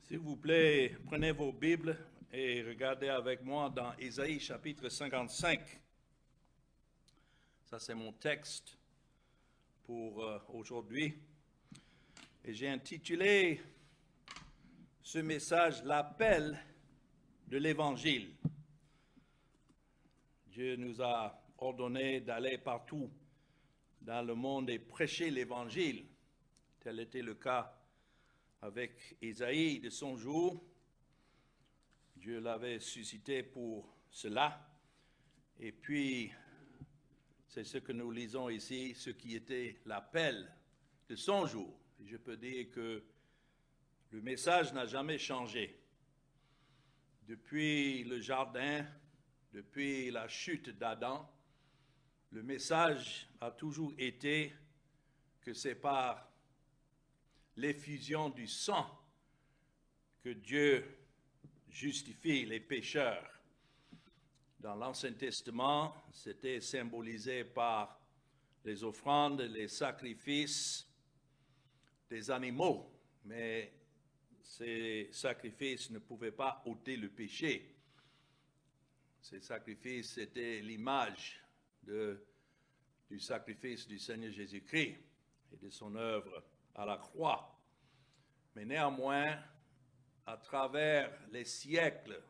S'il vous plaît, prenez vos Bibles et regardez avec moi dans Ésaïe chapitre 55. Ça, c'est mon texte pour aujourd'hui. Et j'ai intitulé ce message « L'appel de l'Évangile ». Dieu nous a ordonné d'aller partout dans le monde et prêcher l'Évangile. Tel était le cas avec Ésaïe de son jour. Dieu l'avait suscité pour cela. Et puis, c'est ce que nous lisons ici, ce qui était l'appel de son jour. Et je peux dire que le message n'a jamais changé. Depuis le jardin, depuis la chute d'Adam, le message a toujours été que c'est par l'effusion du sang que Dieu justifie les pécheurs. Dans l'Ancien Testament, c'était symbolisé par les offrandes, les sacrifices des animaux, mais ces sacrifices ne pouvaient pas ôter le péché. Ces sacrifices étaient l'image du sacrifice du Seigneur Jésus-Christ et de son œuvre à la croix. Mais néanmoins, à travers les siècles,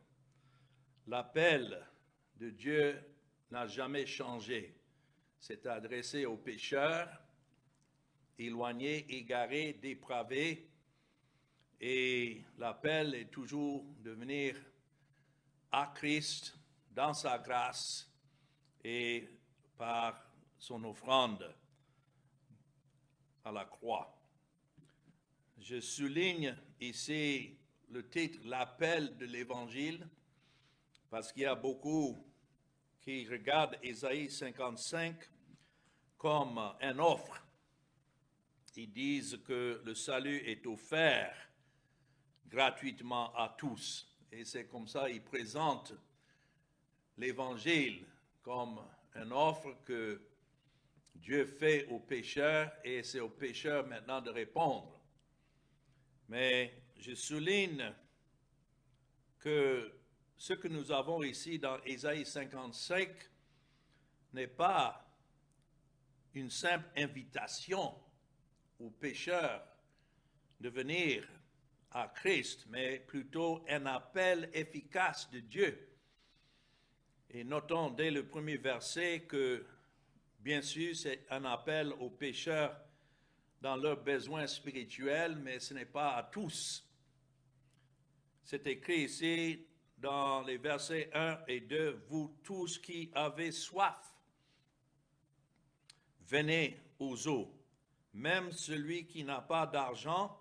l'appel de Dieu n'a jamais changé. C'est adressé aux pécheurs, éloignés, égarés, dépravés, et l'appel est toujours de venir à Christ dans sa grâce et par son offrande à la croix. Je souligne ici le titre « L'appel de l'Évangile » parce qu'il y a beaucoup qui regardent Ésaïe 55 comme une offre. Ils disent que le salut est offert gratuitement à tous. Et c'est comme ça qu'ils présentent l'Évangile comme une offre que Dieu fait aux pécheurs et c'est aux pécheurs maintenant de répondre. Mais je souligne que ce que nous avons ici dans Ésaïe 55 n'est pas une simple invitation aux pécheurs de venir à Christ, mais plutôt un appel efficace de Dieu. Et notons dès le premier verset que, bien sûr, c'est un appel aux pécheurs dans leurs besoins spirituels, mais ce n'est pas à tous. C'est écrit ici dans les versets 1 et 2, « Vous tous qui avez soif, venez aux eaux. Même celui qui n'a pas d'argent,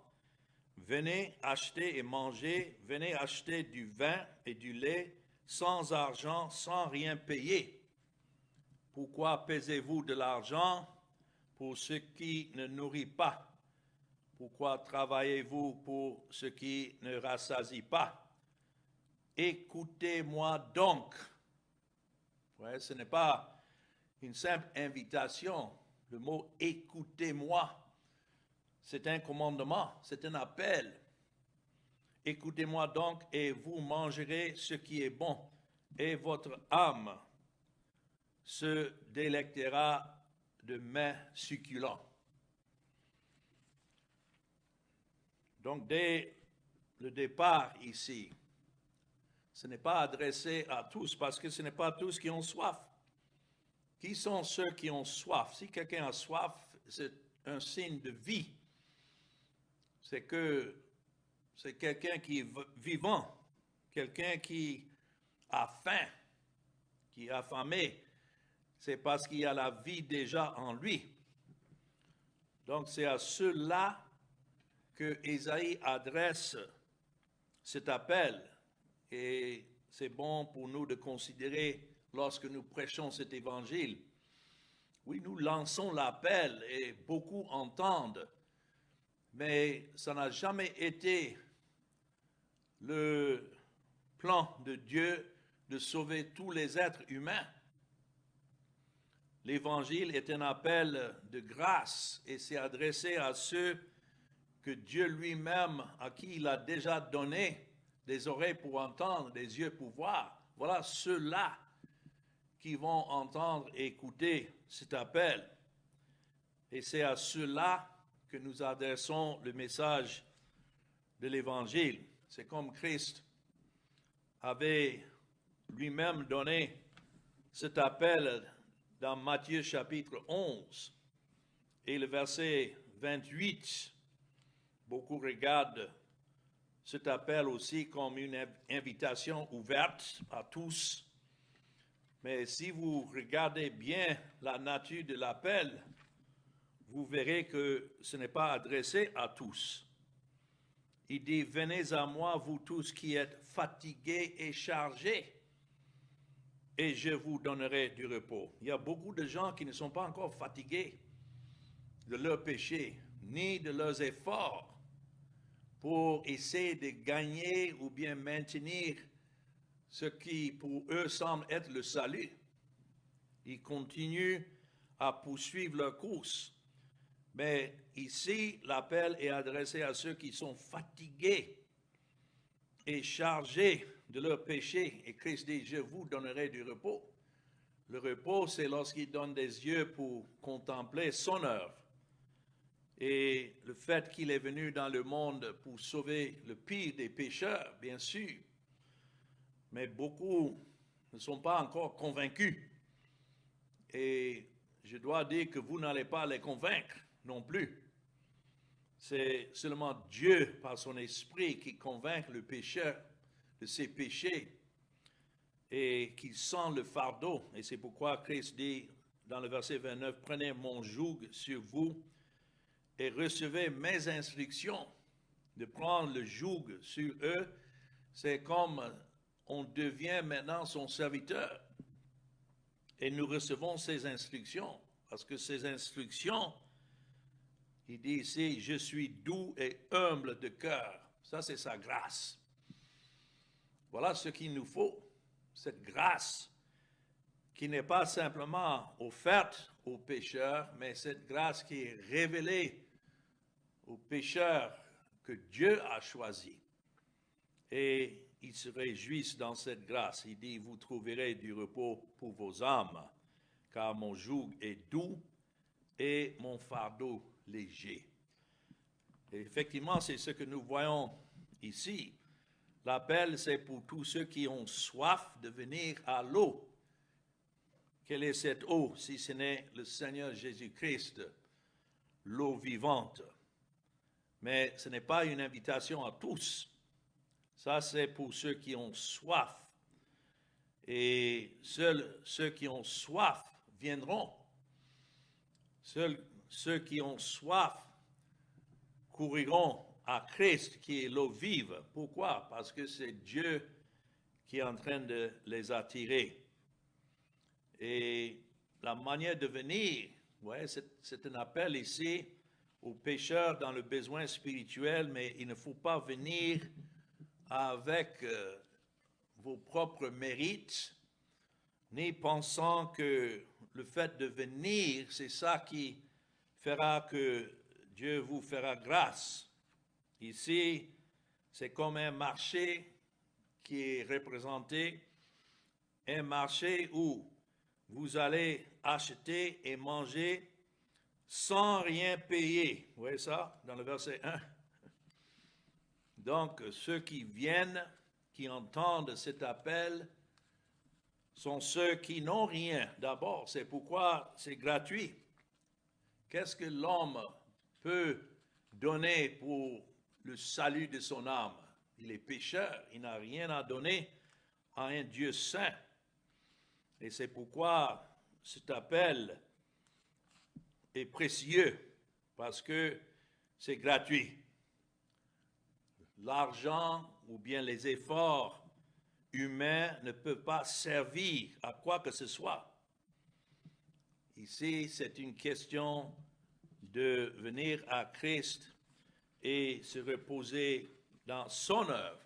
venez acheter et manger, venez acheter du vin et du lait sans argent, sans rien payer. Pourquoi pesez-vous de l'argent pour ce qui ne nourrit pas? Pourquoi travaillez-vous pour ce qui ne rassasie pas? Écoutez-moi donc. » Ouais, ce n'est pas une simple invitation. Le mot « écoutez-moi », c'est un commandement, c'est un appel. Écoutez-moi donc et vous mangerez ce qui est bon, et votre âme se délectera de mets succulents. Donc, dès le départ ici, ce n'est pas adressé à tous parce que ce n'est pas tous qui ont soif. Qui sont ceux qui ont soif? Si quelqu'un a soif, c'est un signe de vie. C'est quelqu'un qui est vivant, quelqu'un qui a faim, qui est affamé. C'est parce qu'il y a la vie déjà en lui. Donc, c'est à ceux-là que Ésaïe adresse cet appel. Et c'est bon pour nous de considérer lorsque nous prêchons cet évangile. Oui, nous lançons l'appel et beaucoup entendent, mais ça n'a jamais été le plan de Dieu de sauver tous les êtres humains. L'évangile est un appel de grâce et c'est adressé à ceux que Dieu lui-même, à qui il a déjà donné des oreilles pour entendre, des yeux pour voir, voilà ceux-là qui vont entendre et écouter cet appel. Et c'est à ceux-là que nous adressons le message de l'Évangile. C'est comme Christ avait lui-même donné cet appel dans Matthieu chapitre 11 et le verset 28. Beaucoup regardent cet appel aussi comme une invitation ouverte à tous. Mais si vous regardez bien la nature de l'appel, vous verrez que ce n'est pas adressé à tous. Il dit, venez à moi, vous tous qui êtes fatigués et chargés, et je vous donnerai du repos. Il y a beaucoup de gens qui ne sont pas encore fatigués de leurs péchés, ni de leurs efforts pour essayer de gagner ou bien maintenir ce qui pour eux semble être le salut. Ils continuent à poursuivre leur course. Mais ici, l'appel est adressé à ceux qui sont fatigués et chargés de leurs péchés. Et Christ dit, je vous donnerai du repos. Le repos, c'est lorsqu'il donne des yeux pour contempler son œuvre. Et le fait qu'il est venu dans le monde pour sauver le pire des pécheurs, bien sûr. Mais beaucoup ne sont pas encore convaincus. Et je dois dire que vous n'allez pas les convaincre non plus. C'est seulement Dieu, par son esprit, qui convainc le pécheur de ses péchés et qui sent le fardeau. Et c'est pourquoi Christ dit dans le verset 29, « Prenez mon joug sur vous et recevez mes instructions. » De prendre le joug sur eux, c'est comme on devient maintenant son serviteur. Et nous recevons ses instructions, parce que ces instructions, il dit ici, je suis doux et humble de cœur. Ça, c'est sa grâce. Voilà ce qu'il nous faut, cette grâce qui n'est pas simplement offerte aux pécheurs, mais cette grâce qui est révélée aux pécheurs que Dieu a choisis. Et ils se réjouissent dans cette grâce. Il dit, vous trouverez du repos pour vos âmes, car mon joug est doux et mon fardeau léger. Et effectivement, c'est ce que nous voyons ici. L'appel, c'est pour tous ceux qui ont soif de venir à l'eau. Quelle est cette eau, si ce n'est le Seigneur Jésus-Christ, l'eau vivante? Mais ce n'est pas une invitation à tous. Ça, c'est pour ceux qui ont soif. Et seuls ceux qui ont soif viendront. Seuls ceux qui ont soif couriront à Christ, qui est l'eau vive. Pourquoi? Parce que c'est Dieu qui est en train de les attirer. Et la manière de venir, ouais, c'est un appel ici aux pécheurs dans le besoin spirituel, mais il ne faut pas venir avec vos propres mérites, ni pensant que le fait de venir, c'est ça qui fera que Dieu vous fera grâce. Ici, c'est comme un marché qui est représenté, un marché où vous allez acheter et manger sans rien payer. Vous voyez ça dans le verset 1? Donc, ceux qui viennent, qui entendent cet appel, sont ceux qui n'ont rien. D'abord, c'est pourquoi c'est gratuit. Qu'est-ce que l'homme peut donner pour le salut de son âme? Il est pécheur, il n'a rien à donner à un Dieu saint. Et c'est pourquoi cet appel est précieux, parce que c'est gratuit. L'argent ou bien les efforts humains ne peuvent pas servir à quoi que ce soit. Ici, c'est une question de venir à Christ et se reposer dans son œuvre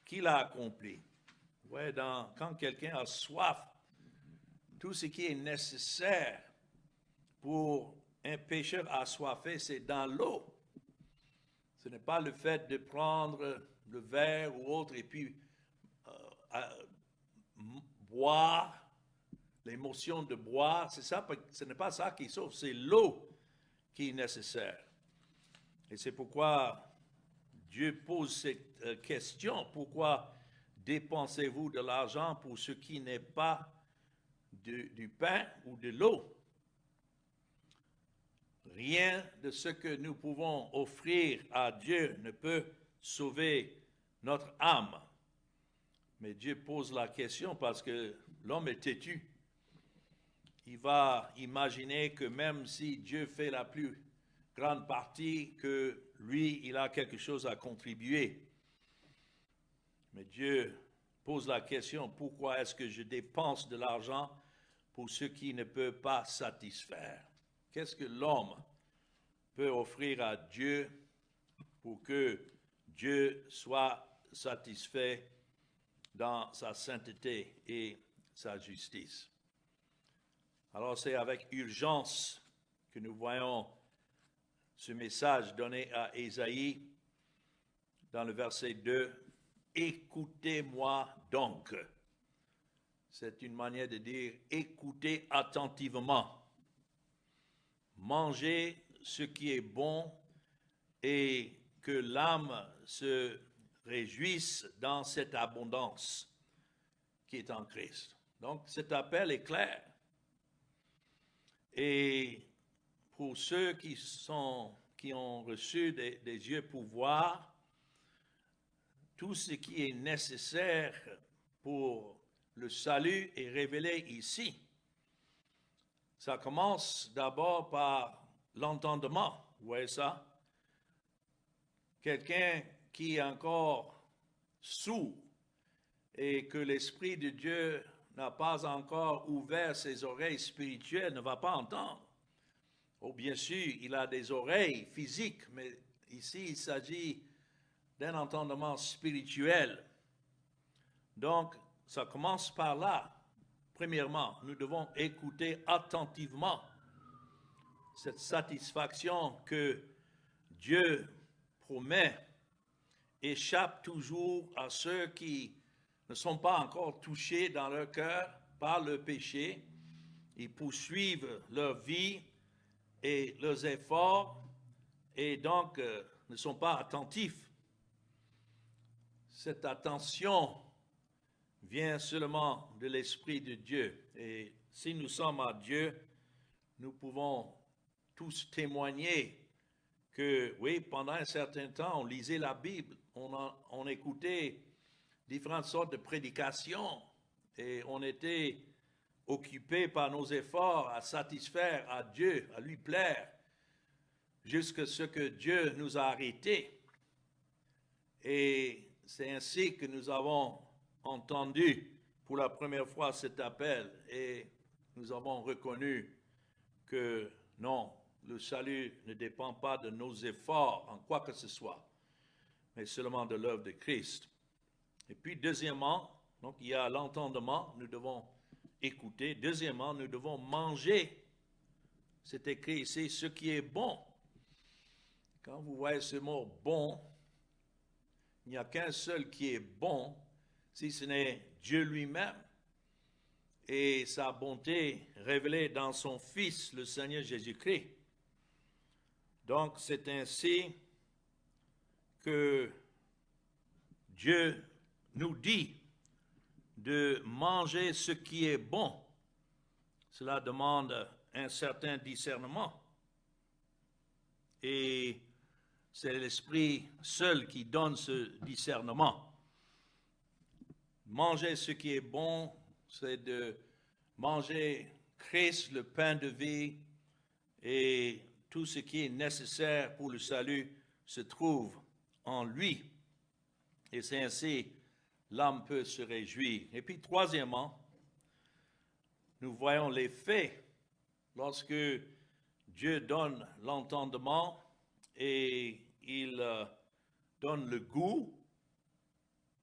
qu'il a accomplie. Ouais, quand quelqu'un a soif, tout ce qui est nécessaire pour un pécheur assoiffé, c'est dans l'eau. Ce n'est pas le fait de prendre le verre ou autre et puis boire, l'émotion de boire, c'est ça, ce n'est pas ça qui sauve, c'est l'eau qui est nécessaire. Et c'est pourquoi Dieu pose cette question, pourquoi dépensez-vous de l'argent pour ce qui n'est pas du pain ou de l'eau? Rien de ce que nous pouvons offrir à Dieu ne peut sauver notre âme. Mais Dieu pose la question parce que l'homme est têtu. Il va imaginer que même si Dieu fait la plus grande partie, que lui, il a quelque chose à contribuer. Mais Dieu pose la question, pourquoi est-ce que je dépense de l'argent pour ce qui ne peut pas satisfaire? Qu'est-ce que l'homme peut offrir à Dieu pour que Dieu soit satisfait dans sa sainteté et sa justice? Alors c'est avec urgence que nous voyons ce message donné à Ésaïe dans le verset 2. Écoutez-moi donc. C'est une manière de dire écoutez attentivement. Mangez ce qui est bon et que l'âme se réjouisse dans cette abondance qui est en Christ. Donc cet appel est clair. Et pour ceux qui ont reçu des yeux pour voir, tout ce qui est nécessaire pour le salut est révélé ici. Ça commence d'abord par l'entendement, vous voyez ça? Quelqu'un qui est encore sourd et que l'Esprit de Dieu n'a pas encore ouvert ses oreilles spirituelles ne va pas entendre. Oh, bien sûr, il a des oreilles physiques, mais ici, il s'agit d'un entendement spirituel. Donc, ça commence par là. Premièrement, nous devons écouter attentivement cette satisfaction que Dieu promet échappe toujours à ceux qui ne sont pas encore touchés dans leur cœur par le péché. Ils poursuivent leur vie et leurs efforts et donc ne sont pas attentifs. Cette attention vient seulement de l'Esprit de Dieu. Et si nous sommes à Dieu, nous pouvons tous témoigner que, oui, pendant un certain temps, on lisait la Bible, on écoutait différentes sortes de prédications et on était occupé par nos efforts à satisfaire à Dieu, à lui plaire, jusqu'à ce que Dieu nous a arrêtés. Et c'est ainsi que nous avons entendu pour la première fois cet appel et nous avons reconnu que non, le salut ne dépend pas de nos efforts en quoi que ce soit, mais seulement de l'œuvre de Christ. Et puis deuxièmement, donc il y a l'entendement, nous devons écouter. Deuxièmement, nous devons manger. C'est écrit ici, ce qui est bon. Quand vous voyez ce mot bon, il n'y a qu'un seul qui est bon, si ce n'est Dieu lui-même et sa bonté révélée dans son Fils, le Seigneur Jésus-Christ. Donc, c'est ainsi que Dieu nous dit de manger ce qui est bon. Cela demande un certain discernement. Et c'est l'Esprit seul qui donne ce discernement. Manger ce qui est bon, c'est de manger Christ, le pain de vie, et tout ce qui est nécessaire pour le salut se trouve en lui. Et c'est ainsi l'âme peut se réjouir. Et puis troisièmement, nous voyons l'effet lorsque Dieu donne l'entendement et il donne le goût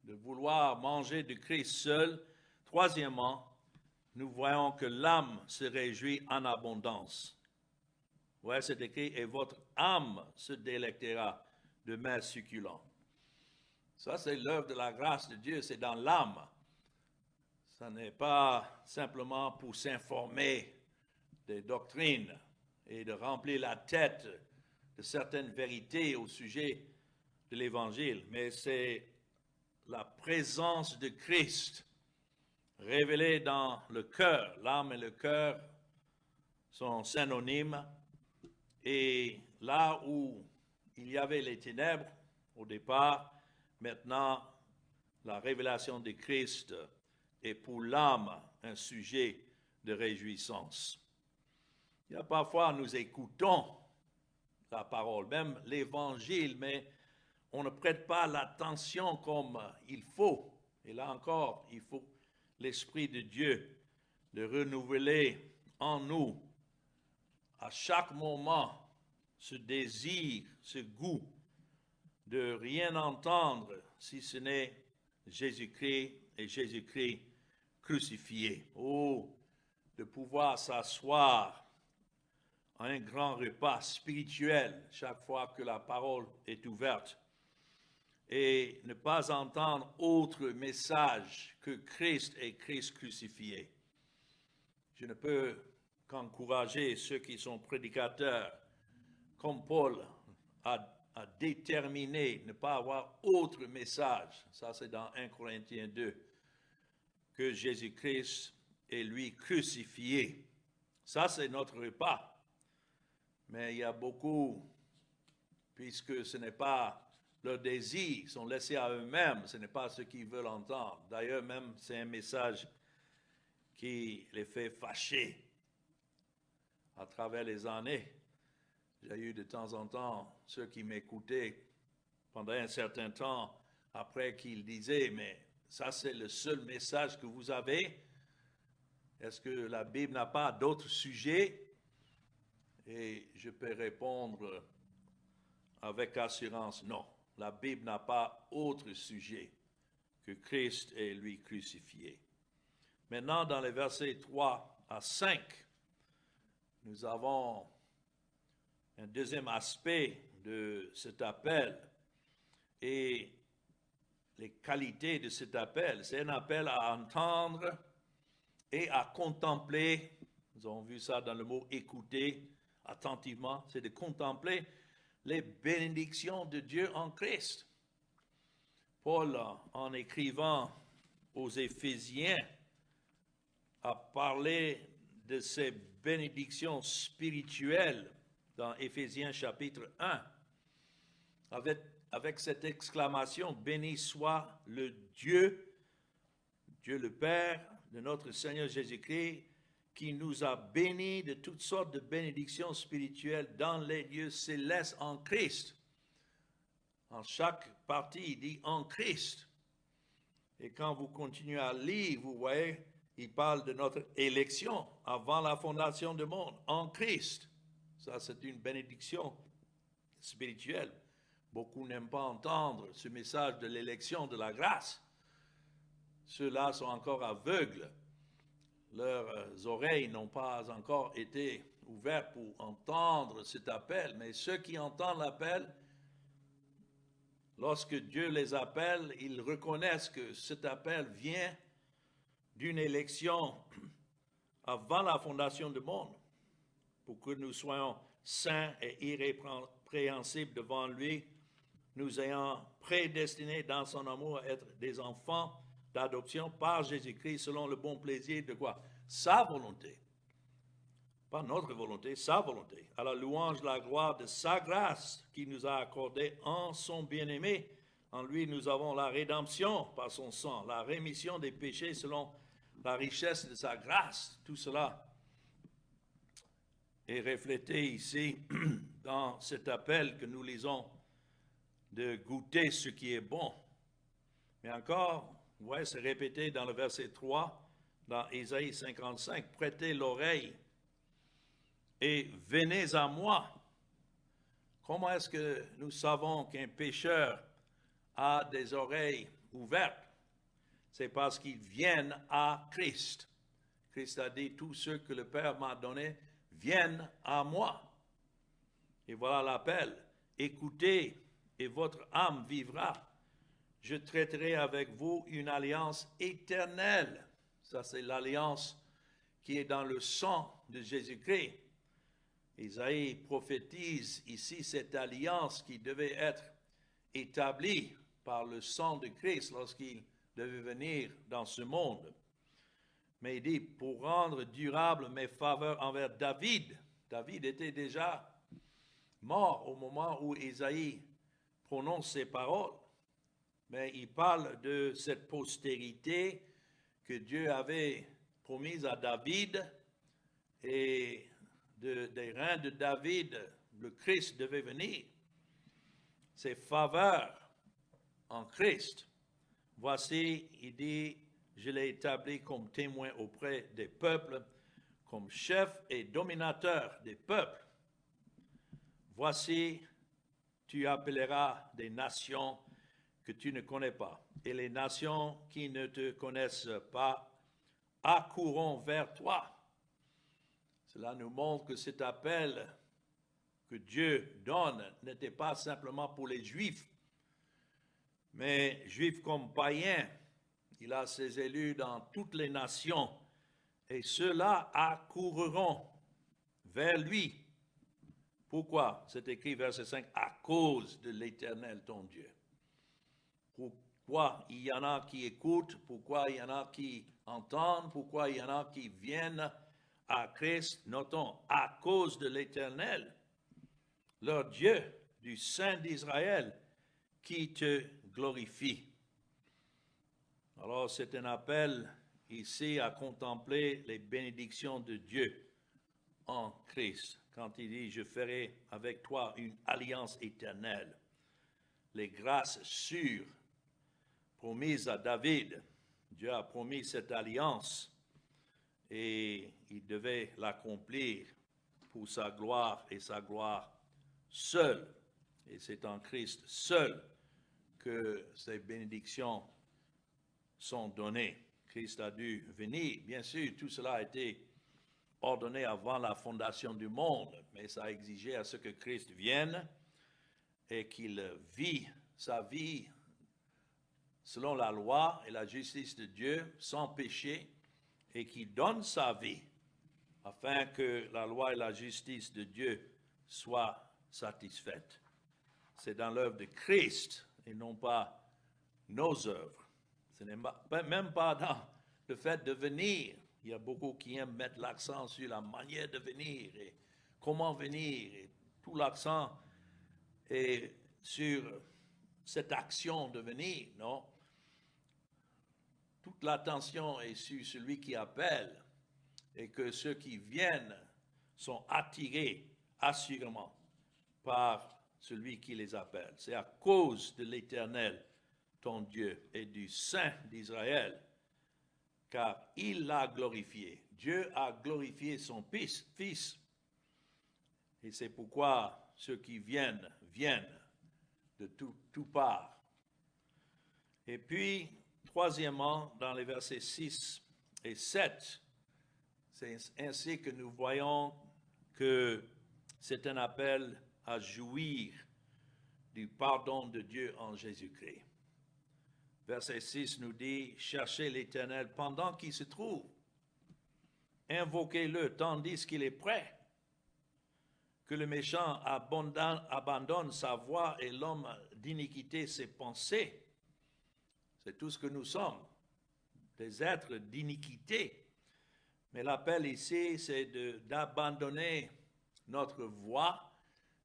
de vouloir manger de Christ seul. Troisièmement, nous voyons que l'âme se réjouit en abondance. Ouais, c'est écrit, et votre âme se délectera de mets succulents. Ça, c'est l'œuvre de la grâce de Dieu, c'est dans l'âme. Ce n'est pas simplement pour s'informer des doctrines et de remplir la tête de certaines vérités au sujet de l'Évangile, mais c'est la présence de Christ révélée dans le cœur. L'âme et le cœur sont synonymes, et là où il y avait les ténèbres au départ, maintenant la révélation de Christ est pour l'âme un sujet de réjouissance. Il y a parfois, nous écoutons la parole, même l'Évangile, mais on ne prête pas l'attention comme il faut. Et là encore, il faut l'Esprit de Dieu de renouveler en nous à chaque moment ce désir, ce goût de rien entendre si ce n'est Jésus-Christ et Jésus-Christ crucifié. Oh, de pouvoir s'asseoir à un grand repas spirituel chaque fois que la parole est ouverte et ne pas entendre autre message que Christ et Christ crucifié. Je ne peux qu'encourager ceux qui sont prédicateurs, comme Paul a déterminé ne pas avoir autre message, ça c'est dans 1 Corinthiens 2, que Jésus-Christ est lui crucifié. Ça c'est notre repas. Mais il y a beaucoup, puisque ce n'est pas leur désir, ils sont laissés à eux-mêmes, ce n'est pas ce qu'ils veulent entendre. D'ailleurs, même c'est un message qui les fait fâcher à travers les années. J'ai eu de temps en temps ceux qui m'écoutaient pendant un certain temps après qu'ils disaient, mais ça c'est le seul message que vous avez? Est-ce que la Bible n'a pas d'autres sujets? Et je peux répondre avec assurance, non. La Bible n'a pas autre sujet que Christ et lui crucifié. Maintenant, dans les versets 3 à 5, nous avons un deuxième aspect de cet appel et les qualités de cet appel. C'est un appel à entendre et à contempler. Nous avons vu ça dans le mot écouter attentivement. C'est de contempler les bénédictions de Dieu en Christ. Paul, en écrivant aux Éphésiens, a parlé de ces bénédictions spirituelles dans Éphésiens chapitre 1, avec cette exclamation, béni soit le Dieu le Père de notre Seigneur Jésus-Christ, qui nous a bénis de toutes sortes de bénédictions spirituelles dans les lieux célestes en Christ. En chaque partie, il dit en Christ. Et quand vous continuez à lire, vous voyez, il parle de notre élection avant la fondation du monde, en Christ. Ça, c'est une bénédiction spirituelle. Beaucoup n'aiment pas entendre ce message de l'élection, de la grâce. Ceux-là sont encore aveugles. Leurs oreilles n'ont pas encore été ouvertes pour entendre cet appel. Mais ceux qui entendent l'appel, lorsque Dieu les appelle, ils reconnaissent que cet appel vient d'une élection avant la fondation du monde, pour que nous soyons saints et irrépréhensibles devant lui, nous ayant prédestinés dans son amour à être des enfants d'adoption par Jésus-Christ selon le bon plaisir de quoi? Sa volonté. Pas notre volonté, sa volonté. À la louange, la gloire de sa grâce qui nous a accordé en son bien-aimé. En lui, nous avons la rédemption par son sang, la rémission des péchés selon la richesse de sa grâce. Tout cela est reflété ici dans cet appel que nous lisons de goûter ce qui est bon. Mais encore, vous voyez, c'est répété dans le verset 3, dans Ésaïe 55, prêtez l'oreille et venez à moi. Comment est-ce que nous savons qu'un pécheur a des oreilles ouvertes? C'est parce qu'ils viennent à Christ. Christ a dit, tous ceux que le Père m'a donnés viennent à moi. Et voilà l'appel. Écoutez et votre âme vivra. Je traiterai avec vous une alliance éternelle. Ça, c'est l'alliance qui est dans le sang de Jésus-Christ. Isaïe prophétise ici cette alliance qui devait être établie par le sang de Christ lorsqu'il devait venir dans ce monde. Mais il dit, pour rendre durable mes faveurs envers David. David était déjà mort au moment où Isaïe prononce ces paroles. Mais il parle de cette postérité que Dieu avait promise à David et des reins de David, le Christ devait venir. Ces faveurs en Christ. Voici, il dit, je l'ai établi comme témoin auprès des peuples, comme chef et dominateur des peuples. Voici, tu appelleras des nations que tu ne connais pas, et les nations qui ne te connaissent pas accourront vers toi. Cela nous montre que cet appel que Dieu donne n'était pas simplement pour les Juifs, mais Juifs comme païens. Il a ses élus dans toutes les nations, et ceux-là accourront vers lui. Pourquoi? C'est écrit verset 5, à cause de l'Éternel ton Dieu. Pourquoi il y en a qui écoutent, pourquoi il y en a qui entendent, pourquoi il y en a qui viennent à Christ, notons, à cause de l'Éternel, leur Dieu, du Saint d'Israël, qui te glorifie. Alors c'est un appel ici à contempler les bénédictions de Dieu en Christ, quand il dit, je ferai avec toi une alliance éternelle. Les grâces sûres promises à David, Dieu a promis cette alliance et il devait l'accomplir pour sa gloire et sa gloire seule. Et c'est en Christ seul que ces bénédictions sont données. Christ a dû venir. Bien sûr, tout cela a été ordonné avant la fondation du monde, mais ça a exigé à ce que Christ vienne et qu'il vit sa vie selon la loi et la justice de Dieu, sans péché, et qu'il donne sa vie afin que la loi et la justice de Dieu soient satisfaites. C'est dans l'œuvre de Christ et non pas nos œuvres. Ce n'est même pas dans le fait de venir. Il y a beaucoup qui aiment mettre l'accent sur la manière de venir et comment venir. Et tout l'accent est sur cette action de venir, non? Toute l'attention est sur celui qui appelle et que ceux qui viennent sont attirés assurément par celui qui les appelle. C'est à cause de l'Éternel, ton Dieu, et du Saint d'Israël, car il l'a glorifié. Dieu a glorifié son Fils. Et c'est pourquoi ceux qui viennent de tout part. Et puis, troisièmement, dans les versets 6 et 7, c'est ainsi que nous voyons que c'est un appel à jouir du pardon de Dieu en Jésus-Christ. Verset 6 nous dit, cherchez l'Éternel pendant qu'il se trouve. Invoquez-le tandis qu'il est prêt. Que le méchant abandonne sa voie et l'homme d'iniquité ses pensées. C'est tout ce que nous sommes, des êtres d'iniquité. Mais l'appel ici, c'est d'abandonner notre voie,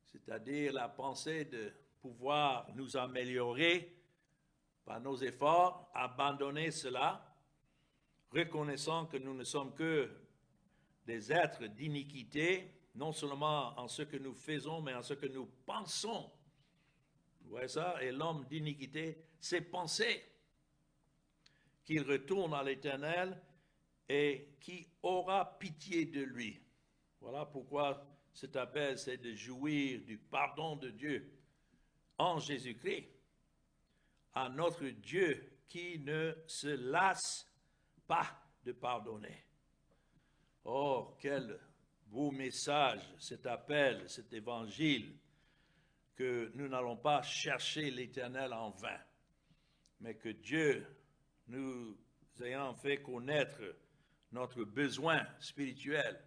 c'est-à-dire la pensée de pouvoir nous améliorer par nos efforts, abandonner cela, reconnaissant que nous ne sommes que des êtres d'iniquité, non seulement en ce que nous faisons, mais en ce que nous pensons. Vous voyez ça? Et l'homme d'iniquité, ses pensées, qu'il retourne à l'Éternel et qui aura pitié de lui. Voilà pourquoi cet appel, c'est de jouir du pardon de Dieu en Jésus-Christ, à notre Dieu qui ne se lasse pas de pardonner. Oh, quel beau message, cet appel, cet évangile que nous n'allons pas chercher l'Éternel en vain, mais que Dieu nous ayant fait connaître notre besoin spirituel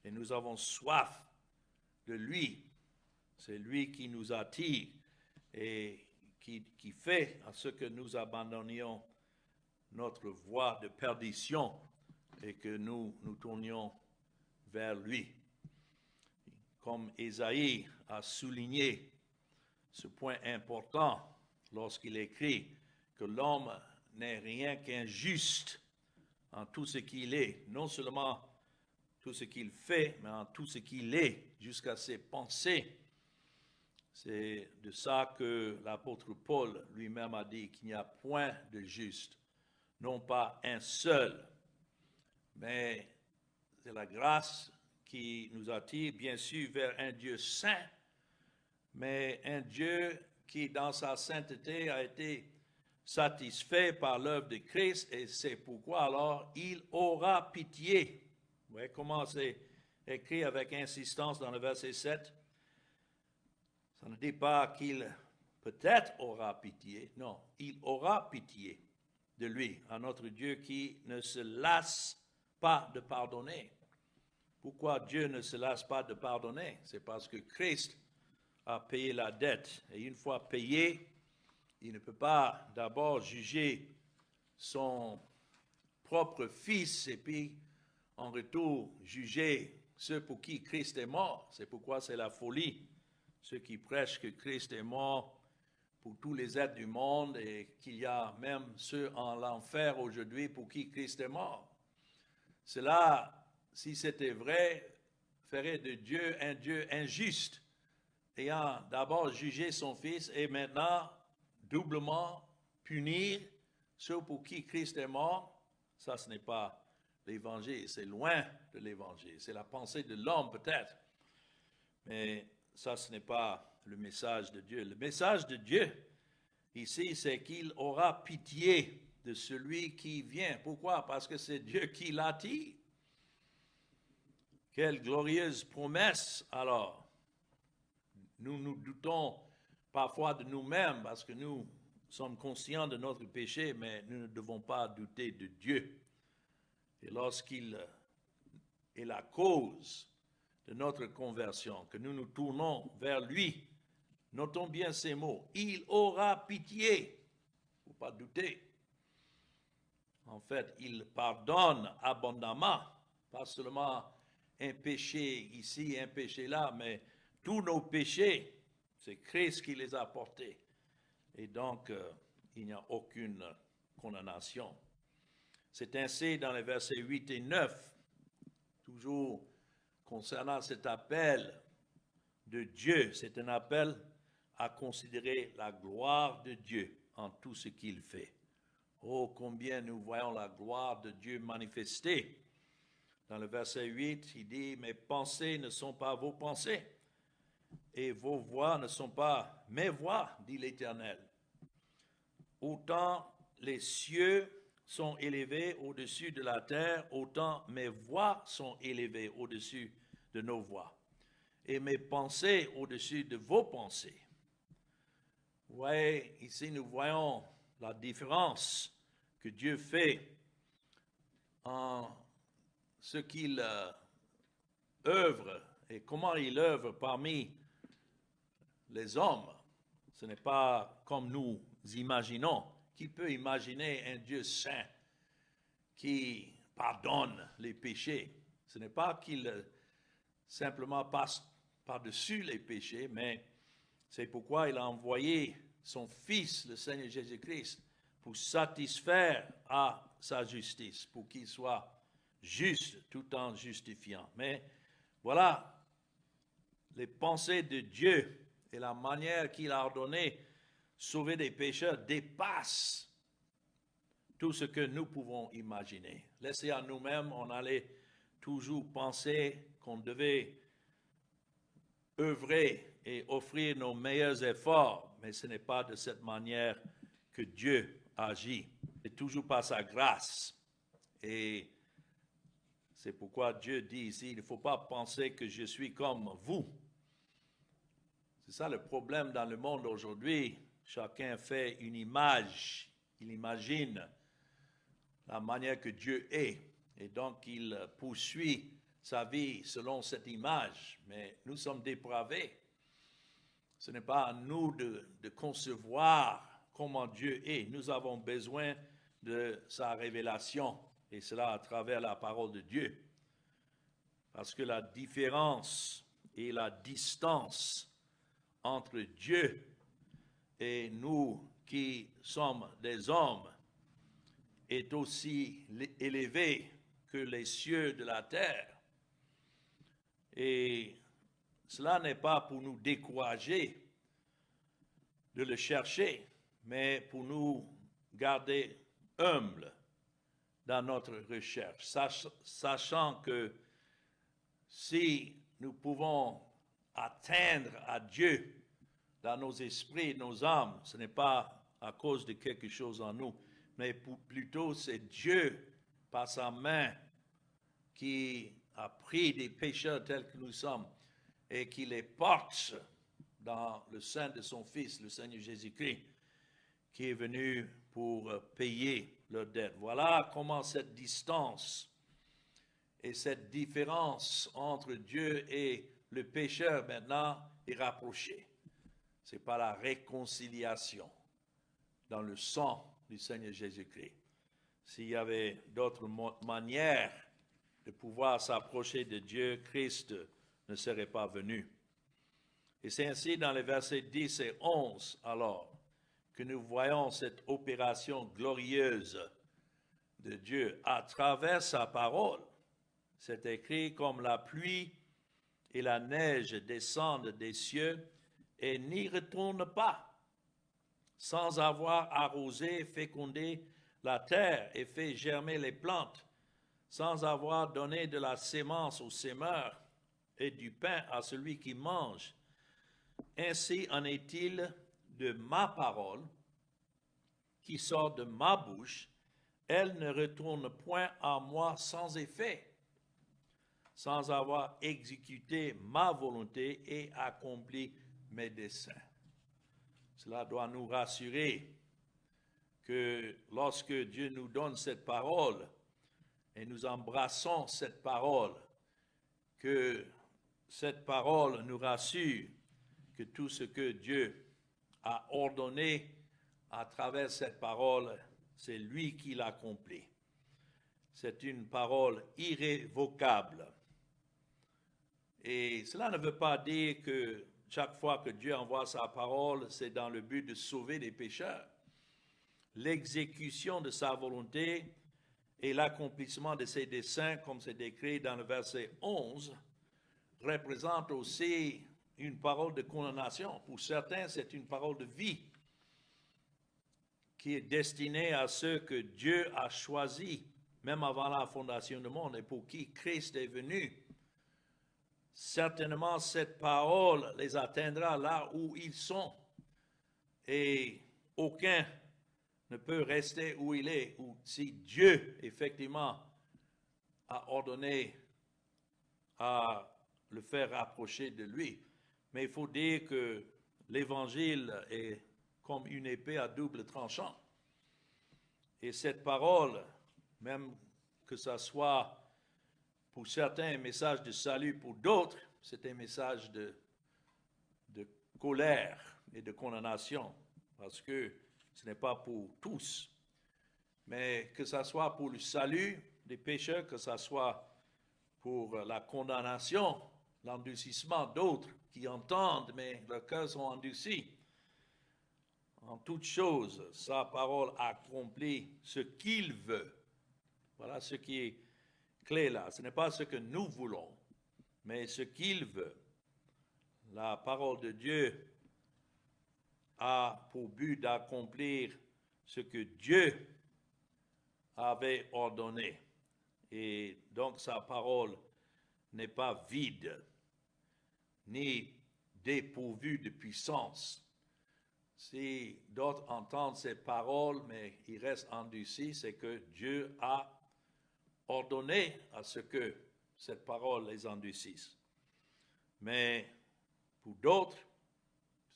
et nous avons soif de lui. C'est lui qui nous attire et qui fait à ce que nous abandonnions notre voie de perdition et que nous nous tournions vers lui. Comme Ésaïe a souligné ce point important lorsqu'il écrit que l'homme n'est rien qu'injuste en tout ce qu'il est, non seulement tout ce qu'il fait, mais en tout ce qu'il est, jusqu'à ses pensées. C'est de ça que l'apôtre Paul lui-même a dit qu'il n'y a point de juste, non pas un seul, mais c'est la grâce qui nous attire bien sûr vers un Dieu saint, mais un Dieu qui dans sa sainteté a été satisfait par l'œuvre de Christ, et c'est pourquoi alors il aura pitié. Vous voyez comment c'est écrit avec insistance dans le verset 7? Ça ne dit pas qu'il peut-être aura pitié, non, il aura pitié de lui, à notre Dieu qui ne se lasse pas de pardonner. Pourquoi Dieu ne se lasse pas de pardonner? C'est parce que Christ a payé la dette. Et une fois payé, il ne peut pas d'abord juger son propre fils et puis en retour juger ceux pour qui Christ est mort. C'est pourquoi c'est la folie. Ceux qui prêchent que Christ est mort pour tous les êtres du monde et qu'il y a même ceux en l'enfer aujourd'hui pour qui Christ est mort. Cela, si c'était vrai, ferait de Dieu un Dieu injuste, ayant d'abord jugé son Fils et maintenant doublement punir ceux pour qui Christ est mort. Ça, ce n'est pas l'Évangile, c'est loin de l'Évangile. C'est la pensée de l'homme peut-être, mais ça, ce n'est pas le message de Dieu. Le message de Dieu, ici, c'est qu'il aura pitié de celui qui vient. Pourquoi? Parce que c'est Dieu qui l'attire. Quelle glorieuse promesse alors. Nous nous doutons parfois de nous-mêmes parce que nous sommes conscients de notre péché, mais nous ne devons pas douter de Dieu. Et lorsqu'il est la cause de notre conversion, que nous nous tournons vers lui, notons bien ces mots, il aura pitié, il ne faut pas douter. En fait, il pardonne abondamment, pas seulement un péché ici, un péché là, mais tous nos péchés, c'est Christ qui les a portés. Et donc, il n'y a aucune condamnation. C'est ainsi dans les versets 8 et 9, toujours concernant cet appel de Dieu. C'est un appel à considérer la gloire de Dieu en tout ce qu'il fait. Oh, combien nous voyons la gloire de Dieu manifestée. Dans le verset 8, il dit, « Mes pensées ne sont pas vos pensées, et vos voix ne sont pas mes voix, dit l'Éternel. Autant les cieux sont élevés au-dessus de la terre, autant mes voix sont élevées au-dessus de nos voix, et mes pensées au-dessus de vos pensées. » Vous voyez, ici nous voyons la différence que Dieu fait en ce qu'il œuvre et comment il œuvre parmi les hommes. Ce n'est pas comme nous imaginons. Qui peut imaginer un Dieu saint qui pardonne les péchés? Ce n'est pas qu'il simplement passe par-dessus les péchés, mais c'est pourquoi il a envoyé son Fils, le Seigneur Jésus-Christ, pour satisfaire à sa justice, pour qu'il soit juste tout en justifiant. Mais voilà, les pensées de Dieu et la manière qu'il a ordonné sauver des pécheurs dépassent tout ce que nous pouvons imaginer. Laissez à nous-mêmes, on allait toujours penser qu'on devait œuvrer et offrir nos meilleurs efforts, mais ce n'est pas de cette manière que Dieu agit. C'est toujours par sa grâce. Et c'est pourquoi Dieu dit ici, il ne faut pas penser que je suis comme vous. C'est ça le problème dans le monde aujourd'hui. Chacun fait une image, il imagine la manière que Dieu est, et donc il poursuit sa vie selon cette image. Mais nous sommes dépravés. Ce n'est pas à nous de concevoir comment Dieu est. Nous avons besoin de sa révélation, et cela à travers la parole de Dieu. Parce que la différence et la distance entre Dieu et nous qui sommes des hommes est aussi élevée que les cieux de la terre. Et cela n'est pas pour nous décourager de le chercher, mais pour nous garder humbles dans notre recherche, sachant que si nous pouvons atteindre à Dieu dans nos esprits, nos âmes, ce n'est pas à cause de quelque chose en nous, mais plutôt c'est Dieu, par sa main, qui a pris des pécheurs tels que nous sommes et qui les porte dans le sein de son Fils, le Seigneur Jésus-Christ, qui est venu pour payer leur dette. Voilà comment cette distance et cette différence entre Dieu et le pécheur maintenant est rapprochée. C'est par la réconciliation dans le sang du Seigneur Jésus-Christ. S'il y avait d'autres manières de pouvoir s'approcher de Dieu, Christ ne serait pas venu. Et c'est ainsi dans les versets 10 et 11, alors, que nous voyons cette opération glorieuse de Dieu à travers sa parole. C'est écrit comme la pluie et la neige descendent des cieux et n'y retournent pas, sans avoir arrosé, fécondé la terre et fait germer les plantes, sans avoir donné de la sémence au semeur et du pain à celui qui mange. Ainsi en est-il de ma parole qui sort de ma bouche, elle ne retourne point à moi sans effet, sans avoir exécuté ma volonté et accompli mes desseins. Cela doit nous rassurer que lorsque Dieu nous donne cette parole et nous embrassons cette parole, que cette parole nous rassure que tout ce que Dieu a ordonné à travers cette parole, c'est lui qui l'accomplit. C'est une parole irrévocable. Et cela ne veut pas dire que chaque fois que Dieu envoie sa parole, c'est dans le but de sauver les pécheurs. L'exécution de sa volonté et l'accomplissement de ses desseins, comme c'est décrit dans le verset 11, représente aussi une parole de condamnation. Pour certains, c'est une parole de vie qui est destinée à ceux que Dieu a choisis, même avant la fondation du monde, et pour qui Christ est venu. Certainement, cette parole les atteindra là où ils sont. Et aucun ne peut rester où il est, ou si Dieu, effectivement, a ordonné à le faire rapprocher de lui. Mais il faut dire que l'Évangile est comme une épée à double tranchant. Et cette parole, même que ce soit pour certains un message de salut, pour d'autres, c'est un message de colère et de condamnation, parce que ce n'est pas pour tous. Mais que ce soit pour le salut des pécheurs, que ce soit pour la condamnation, l'endurcissement d'autres qui entendent, mais leurs cœurs sont endurcis. En toute chose, sa parole accomplit ce qu'il veut. Voilà ce qui est clé là. Ce n'est pas ce que nous voulons, mais ce qu'il veut. La parole de Dieu a pour but d'accomplir ce que Dieu avait ordonné. Et donc sa parole n'est pas vide, ni dépourvue de puissance. Si d'autres entendent ces paroles, mais ils restent endurcis, c'est que Dieu a ordonné à ce que cette parole les endurcisse. Mais pour d'autres,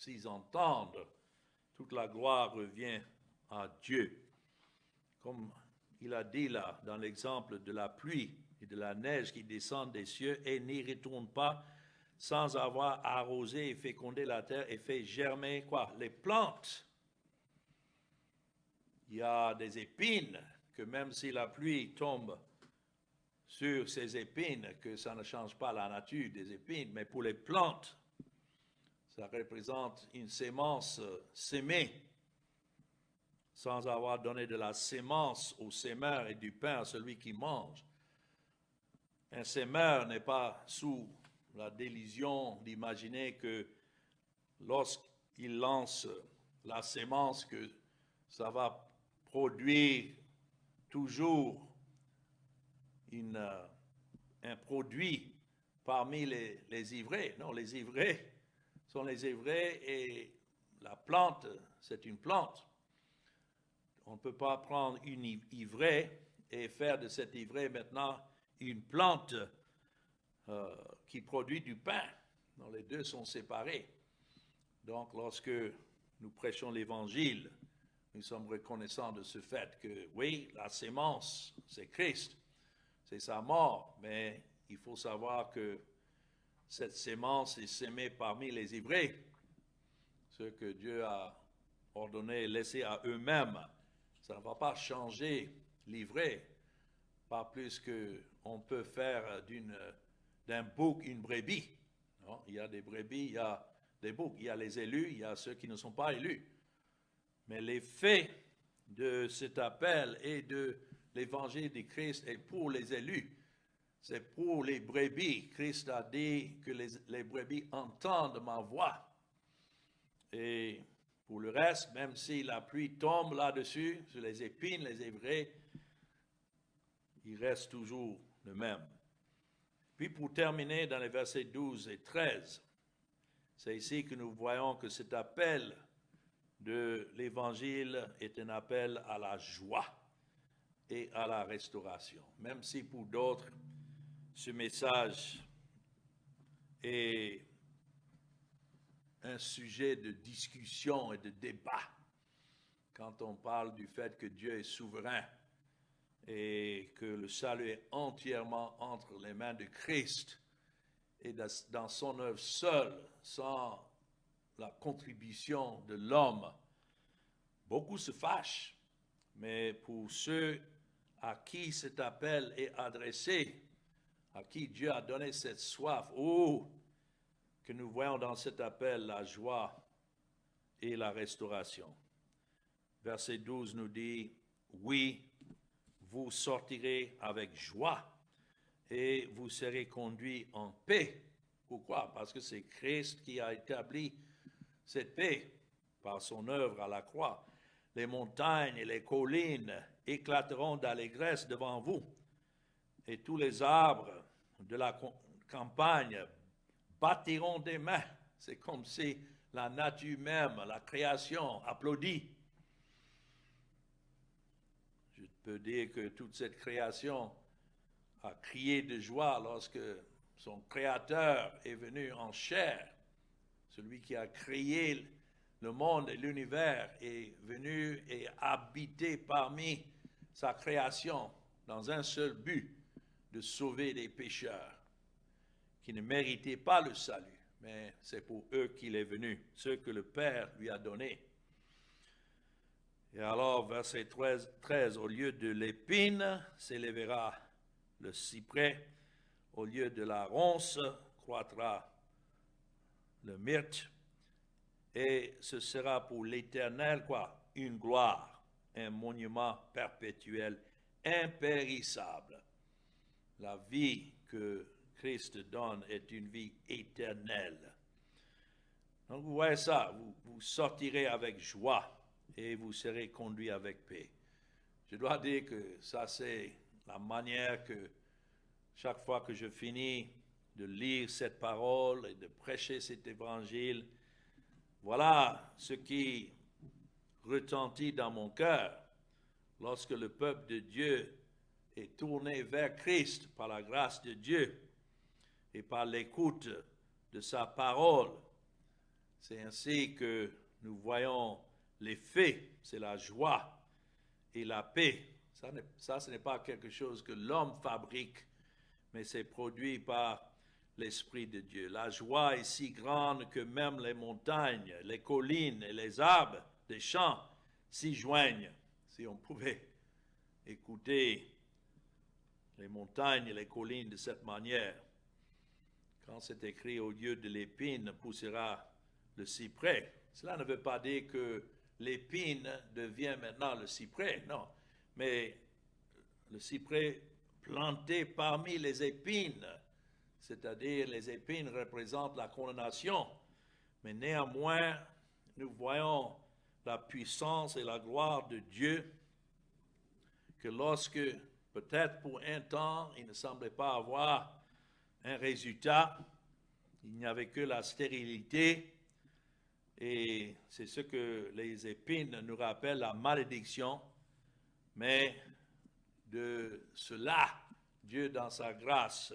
s'ils entendent, toute la gloire revient à Dieu. Comme il a dit là, dans l'exemple de la pluie et de la neige qui descendent des cieux et n'y retournent pas sans avoir arrosé et fécondé la terre et fait germer quoi? Les plantes. Il y a des épines que même si la pluie tombe sur ces épines, que ça ne change pas la nature des épines, mais pour les plantes, ça représente une sémence sémée, sans avoir donné de la sémence au sémeur et du pain à celui qui mange. Un sémeur n'est pas sous la délusion d'imaginer que lorsqu'il lance la sémence, que ça va produire toujours un produit parmi les ivraies. Non, les ivraies sont les ivraies et la plante, c'est une plante. On ne peut pas prendre une ivraie et faire de cette ivraie maintenant une plante qui produit du pain. Non, les deux sont séparés. Donc, lorsque nous prêchons l'Évangile, nous sommes reconnaissants de ce fait que, oui, la sémence, c'est Christ, c'est sa mort, mais il faut savoir que cette sémence est sémée parmi les ivraies, ceux que Dieu a ordonné et laissé à eux-mêmes. Ça ne va pas changer l'ivraie, pas plus qu'on peut faire d'un bouc une brebis. Non? Il y a des brebis, il y a des boucs, il y a les élus, il y a ceux qui ne sont pas élus. Mais l'effet de cet appel et de l'évangile de Christ est pour les élus. C'est pour les brebis. Christ a dit que les brebis entendent ma voix. Et pour le reste, même si la pluie tombe là-dessus, sur les épines, les ivraies, il reste toujours le même. Puis pour terminer dans les versets 12 et 13, c'est ici que nous voyons que cet appel de l'Évangile est un appel à la joie et à la restauration. Même si pour d'autres, ce message est un sujet de discussion et de débat quand on parle du fait que Dieu est souverain et que le salut est entièrement entre les mains de Christ et dans son œuvre seule, sans la contribution de l'homme. Beaucoup se fâchent, mais pour ceux à qui cet appel est adressé, à qui Dieu a donné cette soif, que nous voyons dans cet appel la joie et la restauration. Verset 12 nous dit, oui, vous sortirez avec joie et vous serez conduits en paix. Pourquoi? Parce que c'est Christ qui a établi cette paix par son œuvre à la croix. Les montagnes et les collines éclateront d'allégresse devant vous, et tous les arbres de la campagne battiront des mains. C'est comme si la nature même, la création, applaudit. Je peux dire que toute cette création a crié de joie lorsque son Créateur est venu en chair. Celui qui a créé le monde et l'univers est venu et habité parmi sa création dans un seul but, de sauver les pécheurs qui ne méritaient pas le salut, mais c'est pour eux qu'il est venu, ceux que le Père lui a donnés. Et alors, verset 13, au lieu de l'épine s'élèvera le cyprès, au lieu de la ronce croîtra le myrte, et ce sera pour l'Éternel, une gloire, un monument perpétuel, impérissable. La vie que Christ donne est une vie éternelle. Donc vous voyez ça, vous sortirez avec joie et vous serez conduits avec paix. Je dois dire que ça c'est la manière que chaque fois que je finis de lire cette parole et de prêcher cet évangile, voilà ce qui retentit dans mon cœur lorsque le peuple de Dieu est tourné vers Christ par la grâce de Dieu et par l'écoute de sa parole. C'est ainsi que nous voyons les faits, c'est la joie et la paix. Ça, ce n'est pas quelque chose que l'homme fabrique, mais c'est produit par l'Esprit de Dieu. La joie est si grande que même les montagnes, les collines et les arbres des champs s'y joignent. Si on pouvait écouter les montagnes et les collines de cette manière, quand c'est écrit au lieu de l'épine poussera le cyprès, cela ne veut pas dire que l'épine devient maintenant le cyprès, non, mais le cyprès planté parmi les épines, c'est-à-dire les épines représentent la condamnation, mais néanmoins, nous voyons la puissance et la gloire de Dieu, que lorsque, peut-être pour un temps, il ne semblait pas avoir un résultat, il n'y avait que la stérilité, et c'est ce que les épines nous rappellent, la malédiction, mais de cela, Dieu, dans sa grâce,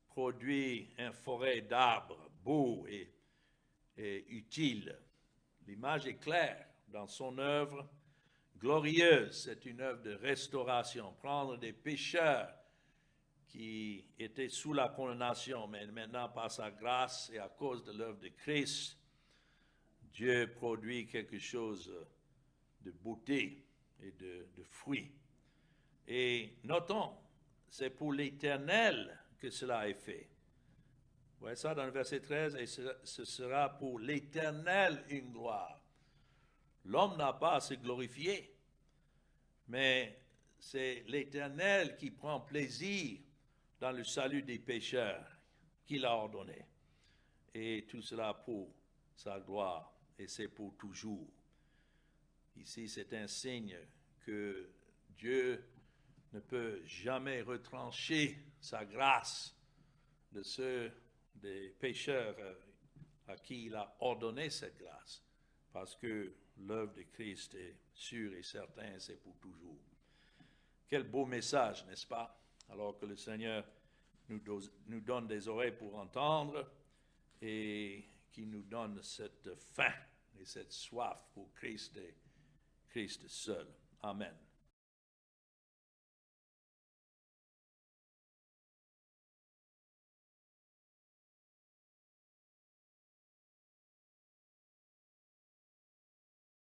produit une forêt d'arbres beaux et utiles. L'image est claire dans son œuvre glorieuse. C'est une œuvre de restauration. Prendre des pécheurs qui étaient sous la condamnation, mais maintenant par sa grâce et à cause de l'œuvre de Christ, Dieu produit quelque chose de beauté et de fruits. Et notons, c'est pour l'Éternel que cela est fait. Vous voyez ça dans le verset 13, et ce sera pour l'Éternel une gloire. L'homme n'a pas à se glorifier, mais c'est l'Éternel qui prend plaisir dans le salut des pécheurs qu'il a ordonné. Et tout cela pour sa gloire, et c'est pour toujours. Ici, c'est un signe que Dieu ne peut jamais retrancher sa grâce de ceux des pécheurs à qui il a ordonné cette grâce, parce que l'œuvre de Christ est sûre et certaine, c'est pour toujours. Quel beau message, n'est-ce pas? Alors que le Seigneur nous donne des oreilles pour entendre et qui nous donne cette faim et cette soif pour Christ et Christ seul. Amen.